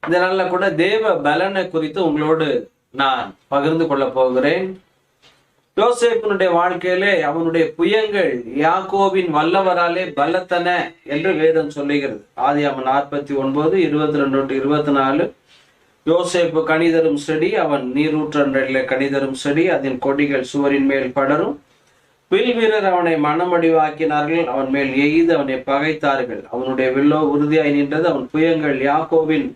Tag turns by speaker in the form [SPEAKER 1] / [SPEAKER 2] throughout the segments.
[SPEAKER 1] இந்த நாள்ல கூட தேவ பலனை குறித்து உங்களோடு நான் பகிர்ந்து கொள்ள போகிறேன். யோசேப்பினுடைய வாழ்க்கையிலே அவனுடைய புயங்கள் யாக்கோபின் வல்லவராலே பலத்தன என்று வேதம் சொல்லுகிறது. ஆதியாகமம் 49:22-24. யோசேப்பு கனிதரும் செடி, அவன் நீரூற்றண்டிலே கனிதரும் செடி, அதன் கொடிகள் சுவரின் மேல் படரும். வில் வீரர் அவனை மனமடிவாக்கினார்கள், அவன் மேல் எய்து அவனை பகைத்தார்கள். அவனுடைய வில்லோ உறுதியாய் நின்றது. அவன் புயங்கள் யாக்கோபின்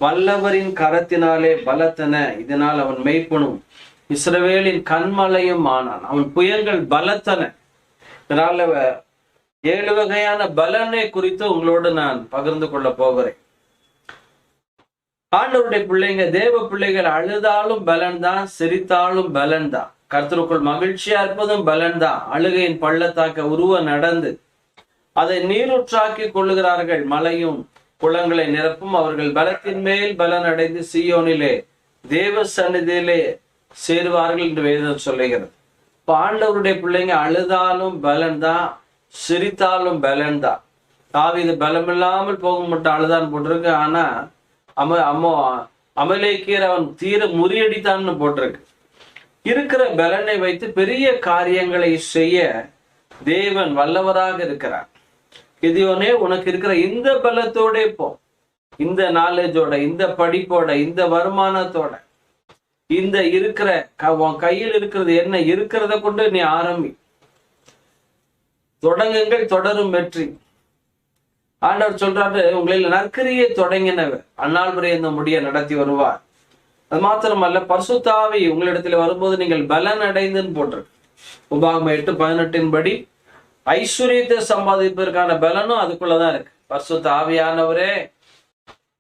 [SPEAKER 1] வல்லவரின் கரத்தினாலே பலத்தன, இதனால் அவன் மெய்ப்பனும் இஸ்ரவேலின் கண்மலையும் ஆனான். அவன் புயங்கள் பலத்தன. இதனால 7 வகையான பலனை குறித்து உங்களோடு நான் பகிர்ந்து கொள்ள போகிறேன். ஆண்டவருடைய பிள்ளைங்க, தேவ பிள்ளைகள் அழுதாலும் பலன் தான், சிரித்தாலும் பலன் தான். கர்த்தருக்குள் மகிழ்ச்சியா இருப்பதும் பலன் தான். அழுகையின் பள்ளத்தாக்க உருவ நடந்து அதை நீரூற்றாக்கி கொள்ளுகிறார்கள். மலையும் குளங்களை நிரப்பும். அவர்கள் பலத்தின் மேல் பலன் அடைந்து சீயோனிலே தேவ சந்நிதியிலே சேருவார்கள் என்று வேதம் சொல்லுகிறது. இப்ப ஆண்டவருடைய பிள்ளைங்க அழுதாலும் பலன் தான், சிரித்தாலும் பலன் தான். தாவீது பலமில்லாமல் போக மட்டும் அழுதான் போட்டிருக்கு. ஆனா அமலேக்கியர் அவன் தீர முறியடித்தான்னு போட்டிருக்கு. இருக்கிற பலனை வைத்து பெரிய காரியங்களை செய்ய தேவன் வல்லவராக இருக்கிறார். கிதியோனே, உனக்கு இருக்கிற இந்த பலத்தோட போ, இந்த நாலேஜோட, இந்த படிப்போட, இந்த வருமானத்தோட, இந்த இருக்கிற உன் கையில் இருக்கிறது என்ன இருக்கிறத கொண்டு நீ ஆரம்பி. தொடங்குங்கள், தொடரும் வெற்றி. ஆண்டவர் சொல்றாரு, உங்களில் நற்கரியை தொடங்கினவர் அந்நாள் வரை இந்த முடிய நடத்தி வருவார். அது மாத்திரமல்ல, பரிசுத்த ஆவி உங்களிடத்துல வரும்போது நீங்கள் பலன் அடைந்துன்னு போட்டிருக்கு. உபாகமம் 8:18 படி ஐஸ்வர்யத்தை சம்பாதிப்பதற்கான பலனும் அதுக்குள்ளதான் இருக்கு. பரிசுத்த ஆவியானவரே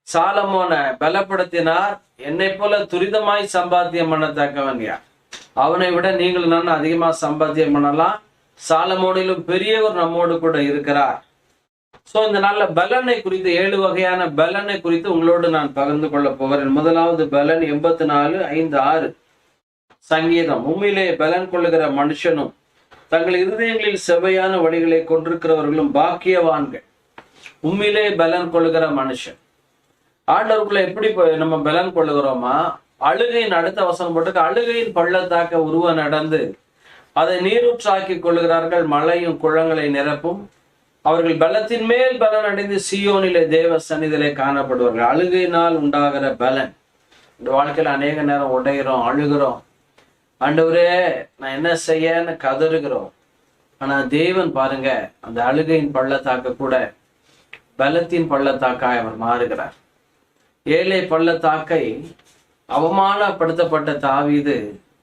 [SPEAKER 1] சாலமோனை பலப்படுத்தினார். என்னை போல துரிதமாய் சம்பாத்தியம் பண்ணத்தக்கவன் யார்? அவனை விட நீங்கள் நான் அதிகமா சம்பாத்தியம் பண்ணலாம். சாலமோனிலும் பெரியவர் நம்மோடு கூட இருக்கிறார். சோ இந்த நல்ல பலனை குறித்து 7 வகையான பலனை குறித்து உங்களோடு நான் பகிர்ந்து கொள்ள போகிறேன். முதலாவது பலன் 84:5-6 சங்கீதம். உண்மையிலே பலன் கொள்ளுகிற மனுஷனும் தங்கள் இருதயங்களில் செவ்வையான வழிகளை கொண்டிருக்கிறவர்களும் பாக்கியவான்கள். உண்மையிலே பலன் கொள்ளுகிற மனுஷன். ஆண்டவருக்குள்ள எப்படி நம்ம பலன் கொள்ளுகிறோமா? அழுகையின் அடுத்த வசனம் போட்டு அழுகையின் பள்ளத்தாக்க உருவ நடந்து அதை நீரூற்றாக்கி கொள்ளுகிறார்கள். மலையும் குளங்களை நிரப்பும். அவர்கள் பலத்தின் மேல் பலன் அடைந்து சீயோனிலே தேவ சந்நிதியிலே காணப்படுவார்கள். அழுகையினால் உண்டாகிற பலன். இந்த வாழ்க்கையில அநேக நேரம் உடைகிறோம், அழுகிறோம். ஆண்டவரே நான் என்ன செய்யன்னு கதறுகிறோம். ஆனா தேவன் பாருங்க, அந்த அழுகையின் பள்ளத்தாக்க கூட பலத்தின் பள்ளத்தாக்காய் அவர் மாறுகிறார். ஏழை பள்ளத்தாக்கை அவமானப்படுத்தப்பட்ட தாவீது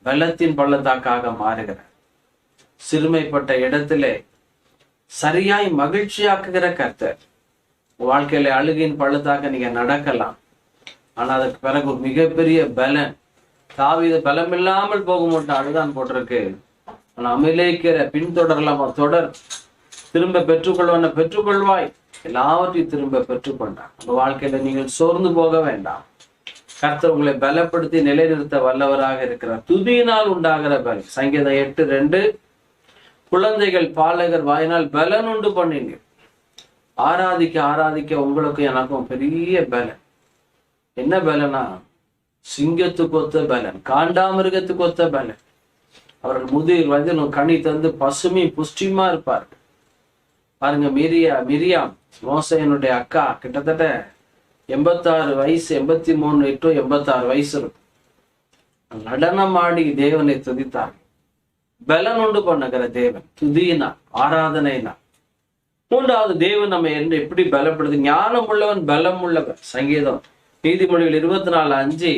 [SPEAKER 1] பலத்தின் பள்ளத்தாக்காக மாறுகிறார். சிறுமைப்பட்ட இடத்திலே சரியாய் மகிழ்ச்சியாக்குகிற கர்த்தர். வாழ்க்கையில அழுகையின் பள்ளத்தாக்க நீங்க நடக்கலாம். ஆனா அதுக்கு பிறகு ஒரு மிகப்பெரிய பலன். தாவீது பலம் இல்லாமல் போக மாட்டோம் அழுதான் போட்டிருக்கு. ஆனா அமலேக்கிற பின்தொடரலாம். தொடர், திரும்ப பெற்றுக்கொள்வான பெற்றுக்கொள்வாய், எல்லாவற்றையும் திரும்ப பெற்றுக்கொண்டான். உங்க வாழ்க்கையில நீங்கள் சோர்ந்து போக வேண்டாம். கர்த்தர் உங்களை பலப்படுத்தி நிலைநிறுத்த வல்லவராக இருக்கிறார். துதியினால் உண்டாகிற பலன். சங்கீதம் 8:2 குழந்தைகள் பாலகர் வாயினால் பலன் உண்டு பண்ணீங்க. ஆராதிக்க ஆராதிக்க உங்களுக்கு எனக்கும் பெரிய பலன். என்ன பலனா? சிங்கத்துக்கு ஒத்த பலன், காண்டாமிருகத்துக்கு ஒத்த பலன். அவர்கள் முதிர் வயதில் கனி தந்து பசுமை புஷ்டிமா இருப்பார்கள். பாருங்க, மிரியாம் மோசையனுடைய அக்கா, கிட்டத்தட்ட 86 வயசு, 83 to 86 வயசு இருக்கும். நடனம் ஆடி தேவனை துதித்தார்கள். பலன் உண்டு பண்ணுகிற தேவன். துதியினா, ஆராதனைனா. மூன்றாவது, தேவன் நம்ம எப்படி பலப்படுது? ஞானம் உள்ளவன் பலம் உள்ளவன். சங்கீதம் நீதிமொழிகள் 24:5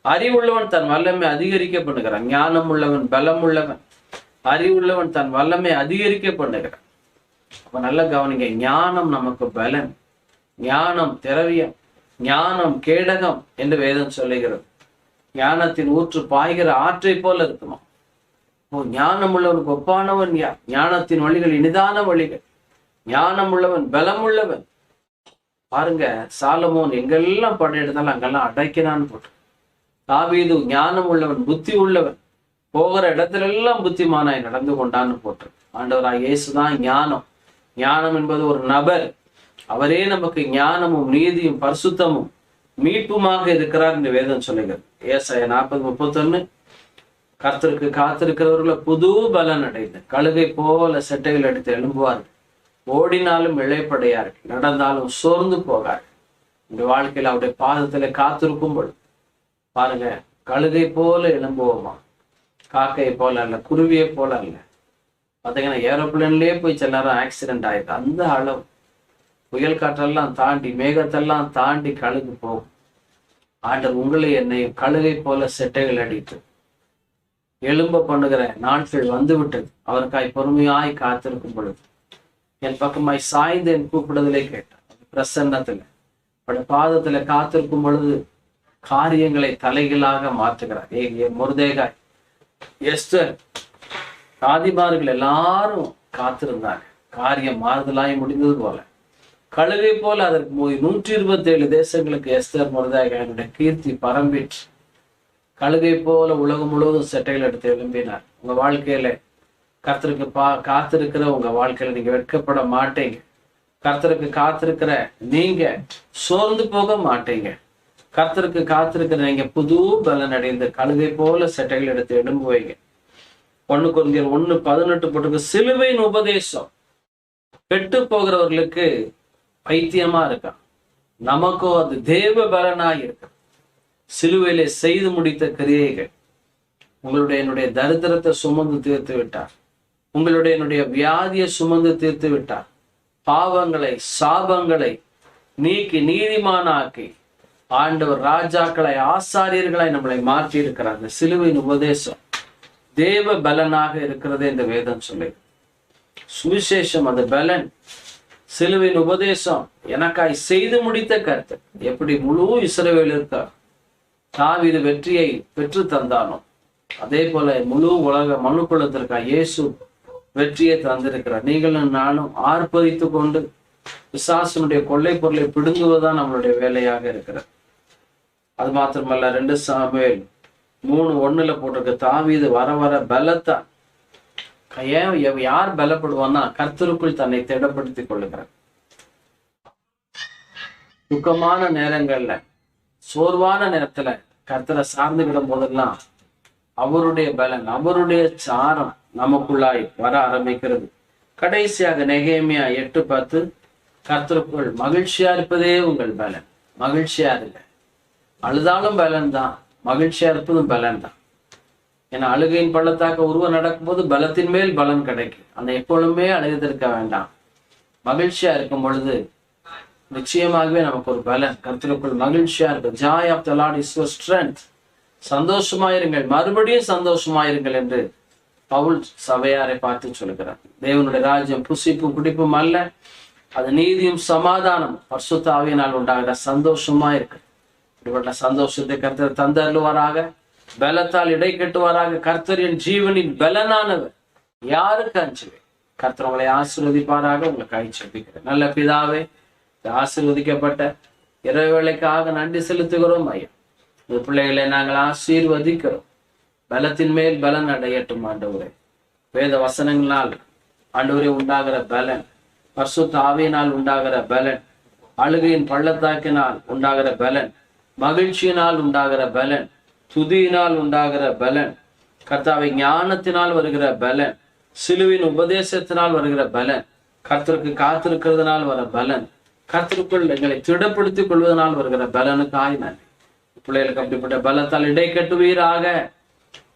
[SPEAKER 1] அறிவுள்ளவன் தன் வல்லமை அதிகரிக்க பண்ணுகிறான். ஞானம் உள்ளவன் பலம் உள்ளவன், அறிவுள்ளவன் தன் வல்லமை அதிகரிக்க பண்ணுகிறான். அப்ப நல்ல கவனிங்க, ஞானம் நமக்கு பலன், ஞானம் திரவியம், ஞானம் கேடகம் என்று வேதம் சொல்லுகிறது. ஞானத்தின் ஊற்று பாய்கிற ஆற்றை போல இருக்குமா? ஞானம் உள்ளவனுக்கு ஒப்பானவன் யார்? ஞானத்தின் வழிகள் இனிதான வழிகள். ஞானம் உள்ளவன் பலம் உள்ளவன். பாருங்க, சாலமோன் எங்கெல்லாம் படையெடுத்தாலும் அங்கெல்லாம் அடைக்கிறான்னு போட்டு. தாவீது ஞானம் உள்ளவன், புத்தி உள்ளவன், போகிற இடத்துல எல்லாம் புத்திமானாய் நடந்து கொண்டான்னு போட்டு. ஆண்டவராய் இயேசுதான் ஞானம். ஞானம் என்பது ஒரு நபர். அவரே நமக்கு ஞானமும் நீதியும் பரிசுத்தமும் மீட்புமாக இருக்கிறார் என்று வேதம் சொல்லுகிறது. ஏசாயா 40:31, கர்த்தருக்கு காத்திருக்கிறவர்களை புது பலன் அடைந்து கழுகை போல செட்டைகள் எடுத்து எழும்புவார்கள், ஓடினாலும் இளைப்படையார்கள், நடந்தாலும் சோர்ந்து போகார்கள். இந்த வாழ்க்கையில் அவருடைய பாதத்துல காத்திருக்கும் பொழுது பாருங்க, கழுகை போல எழும்புவோமா, காக்கை போல அல்ல, குருவியை போல அல்ல. பார்த்தீங்கன்னா ஏரோப்ளேன்லயே போய் சில நேரம் ஆக்சிடென்ட் ஆயிடுது. அந்த அளவு புயல் காற்றெல்லாம் தாண்டி மேகத்தெல்லாம் தாண்டி கழுகு போகும். ஆண்டவர் உங்களை என்னையும் கழுகை போல செட்டைகள் அடித்து எழும்ப பண்ணுகிற நாட்கள் வந்து விட்டது. அவருக்காய் பொறுமையாய் காத்திருக்கும் பொழுது என் பக்கமாய் சாய்ந்து என் கூப்பிடுதலை கேட்டார். பிரசன்னத்துல அவருடைய பாதத்துல காத்திருக்கும் பொழுது காரியங்களை தலைகளாக மாற்றுகிறார். மொர்தெகாய், எஸ்தர், ஆதிமார்கள் எல்லாரும் காத்திருந்தாங்க. காரியம் மாறுதலாய் முடிந்தது போல கழுகை போல அதற்கு 127 தேசங்களுக்கு எஸ்தர் மொர்தெகாயினுடைய கீர்த்தி பரம்பிற்று. கழுகை போல உலகம் முழுவதும் செட்டைகள் எடுத்து எழும்பினார். உங்க வாழ்க்கையில கர்த்தருக்கு காத்திருக்கிற உங்க வாழ்க்கையில நீங்க வெட்கப்பட மாட்டீங்க. கர்த்தருக்கு காத்திருக்கிற நீங்க சோர்ந்து போக மாட்டீங்க. கர்த்தருக்கு காத்திருக்கிற நீங்க புது பலன் அடைந்து கழுகை போல செட்டைகள் எடுத்து எழும்புவீங்க. 1 கொரிந்தியர் 1:18 போட்டிருக்கு, சிலுவையின் உபதேசம் கெட்டு போகிறவர்களுக்கு பைத்தியமா இருக்கான், நமக்கோ அது தேவ பலனாய் இருக்கு. சிலுவையிலே செய்து முடித்த கிரியைகள் என்னுடைய தரித்திரத்தை சுமந்து தீர்த்து விட்டார். என்னுடைய வியாதியை சுமந்து தீர்த்து விட்டார். பாவங்களை சாபங்களை நீக்கி நீதிமானாக்கி ஆண்டவர் ராஜாக்களை ஆசாரியர்களை நம்மளை மாற்றி இருக்கிறார். அந்த சிலுவையின் உபதேசம் தேவ பலனாக இருக்கிறது என்று வேதம் சொல்லு. சுவிசேஷம் அந்த பலன், சிலுவையின் உபதேசம் எனக்காய் செய்து முடித்த கருத்து. எப்படி முழு இஸ்ரவேலிற்கு தாவீது வெற்றியை பெற்று தந்தானோ அதே போல முழு உலக மனுக்குலத்திற்காக இயேசு வெற்றியை தந்திருக்கிறார். நீங்களும் நானும் ஆர்ப்பரித்து கொண்டு பிசாசனுடைய கொள்ளை பொருளை பிடுங்குவதுதான் நம்மளுடைய வேலையாக இருக்கிறது. அது மாத்திரமல்ல, 2 சாமுவேல் 3:1 போட்டிருக்க, தாவீது வர வர பலத்தான். ஏன் யார் பலப்படுவான்னா கர்த்தருக்குள் தன்னை திடப்படுத்திக் கொள்ளுகிறார். துக்கமான நேரங்கள்ல சோர்வான நேரத்துல கர்த்தரை சார்ந்துகிடும் போதெல்லாம் அவருடைய பலன், அவருடைய சாரம் நமக்குள்ளாய் வர ஆரம்பிக்கிறது. கடைசியாக நெகேமியா 8:10, கர்த்தருக்குள் மகிழ்ச்சியா இருப்பதே உங்கள் பலன். மகிழ்ச்சியா இருங்க. அழுதாலும் பலன் தான், மகிழ்ச்சியா இருப்பதும் பலன் தான். ஏன்னா அழுகையின் பள்ளத்தாக்க உருவம் நடக்கும்போது பலத்தின் மேல் பலன் கிடைக்கும். அந்த எப்பொழுதுமே அழுகத்திருக்க வேண்டாம். மகிழ்ச்சியா இருக்கும் பொழுது நிச்சயமாகவே நமக்கு ஒரு பலன். கர்த்தருக்குள் மகிழ்ச்சியா இருக்கு. Joy of the Lord is your strength. சந்தோஷமாயிருங்கள், மறுபடியும் சந்தோஷமாயிருங்கள் என்று பவுல் சபையாரை பார்த்து சொல்கிறார். தேவனுடைய ராஜ்யம் புசிப்பும் குடிப்பும் அல்ல, அது நீதியும் சமாதானம் பரிசுத்த ஆவியினால் உண்டாகிற சந்தோஷமா இருக்கு. இப்படிப்பட்ட சந்தோஷத்தை கர்த்தர் தந்தருளுவாராக. பலத்தால் இடை கட்டுவாராக. கர்த்தரின் ஜீவனின் பலனானவர். யாருக்கு அஞ்சுவே? கர்த்தர் உங்களை ஆசீர்வதிப்பாராக. உங்களுக்கு ஐச்சபிக்கிறேன். நல்ல பிதாவே, ஆசீர்வதிக்கப்பட்ட இரவு வேளைக்காக நன்றி செலுத்துகிறோம் ஐயா. இந்த பிள்ளைகளை நாங்கள் ஆசீர்வதிக்கிறோம். பலத்தின் மேல் பலன் அடையட்டும் ஆண்டவரே. வேத வசனங்களால் ஆண்டவரே உண்டாகிற பலன், பரிசுத்த ஆவியினால் உண்டாகிற பலன், அழுகையின் பள்ளத்தாக்கினால் உண்டாகிற பலன், மகிழ்ச்சியினால் உண்டாகிற பலன், துதியினால் உண்டாகிற பலன், கர்த்தாவை ஞானத்தினால் வருகிற பலன், சிலுவின் உபதேசத்தினால் வருகிற பலன், கர்த்தருக்கு காத்திருக்கிறதுனால் வர பலன், கர்த்தருக்குள் எங்களை திடப்படுத்திக் கொள்வதனால் வருகிற பலனுக்காய் நன்றி. பிள்ளைகளுக்கு அப்படிப்பட்ட பலத்தால் இடை கட்டுவீராக.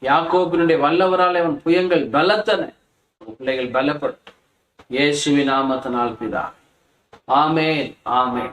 [SPEAKER 1] யாக்கோபினுடைய வல்லவரால் அவன் புயங்கள் பலத்தன. பிள்ளைகள் பலப்படும். இயேசுவின் நாமத்தினால் பிதா. ஆமென், ஆமென்.